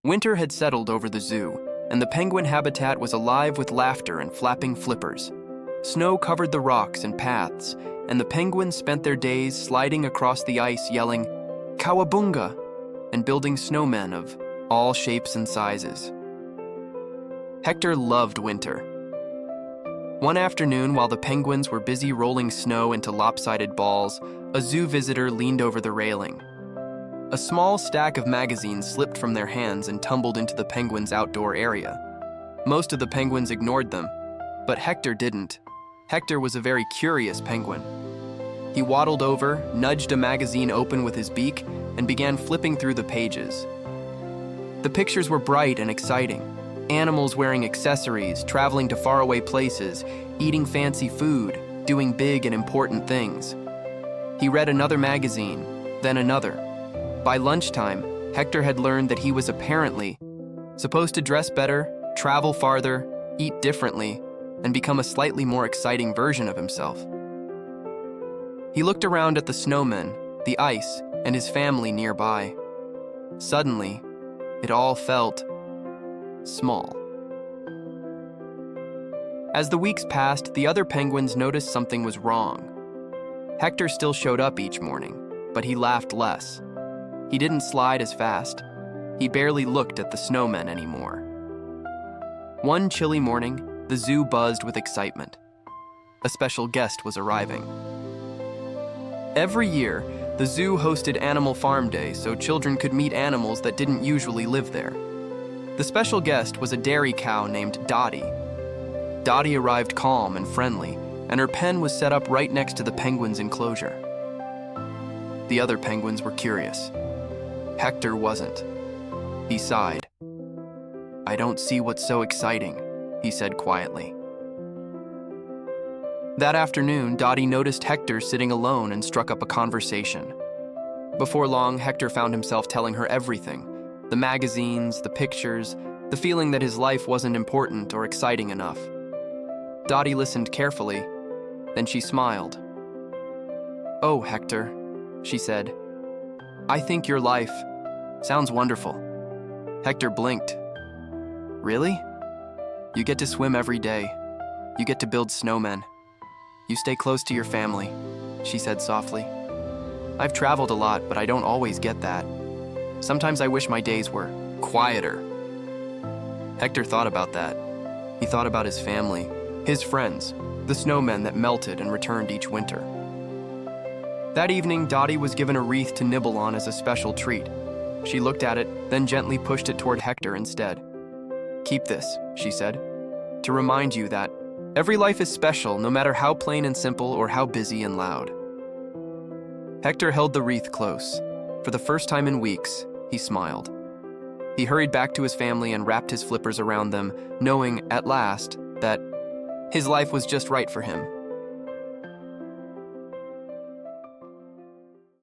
Winter had settled over the zoo, and the penguin habitat was alive with laughter and flapping flippers. Snow covered the rocks and paths, and the penguins spent their days sliding across the ice yelling, "Cowabunga!" and building snowmen of all shapes and sizes. Hector loved winter. One afternoon, while the penguins were busy rolling snow into lopsided balls, a zoo visitor leaned over the railing. A small stack of magazines slipped from their hands and tumbled into the penguins' outdoor area. Most of the penguins ignored them, but Hector didn't. Hector was a very curious penguin. He waddled over, nudged a magazine open with his beak, and began flipping through the pages. The pictures were bright and exciting. Animals wearing accessories, traveling to faraway places, eating fancy food, doing big and important things. He read another magazine, then another. By lunchtime, Hector had learned that he was apparently supposed to dress better, travel farther, eat differently, and become a slightly more exciting version of himself. He looked around at the snowmen, the ice, and his family nearby. Suddenly, it all felt small. As the weeks passed, the other penguins noticed something was wrong. Hector still showed up each morning, but he laughed less. He didn't slide as fast. He barely looked at the snowmen anymore. One chilly morning, the zoo buzzed with excitement. A special guest was arriving. Every year, the zoo hosted Animal Farm Day so children could meet animals that didn't usually live there. The special guest was a dairy cow named Dottie. Dottie arrived calm and friendly, and her pen was set up right next to the penguins' enclosure. The other penguins were curious. Hector wasn't. He sighed. "I don't see what's so exciting," he said quietly. That afternoon, Dottie noticed Hector sitting alone and struck up a conversation. Before long, Hector found himself telling her everything: the magazines, the pictures, the feeling that his life wasn't important or exciting enough. Dottie listened carefully, then she smiled. "Oh, Hector," she said, "I think your life sounds wonderful." Hector blinked. "Really? You get to swim every day. You get to build snowmen. You stay close to your family," she said softly. "I've traveled a lot, but I don't always get that. Sometimes I wish my days were quieter." Hector thought about that. He thought about his family, his friends, the snowmen that melted and returned each winter. That evening, Dottie was given a wreath to nibble on as a special treat. She looked at it, then gently pushed it toward Hector instead. "Keep this," she said, "to remind you that every life is special, no matter how plain and simple or how busy and loud." Hector held the wreath close. For the first time in weeks, he smiled. He hurried back to his family and wrapped his flippers around them, knowing, at last, that his life was just right for him.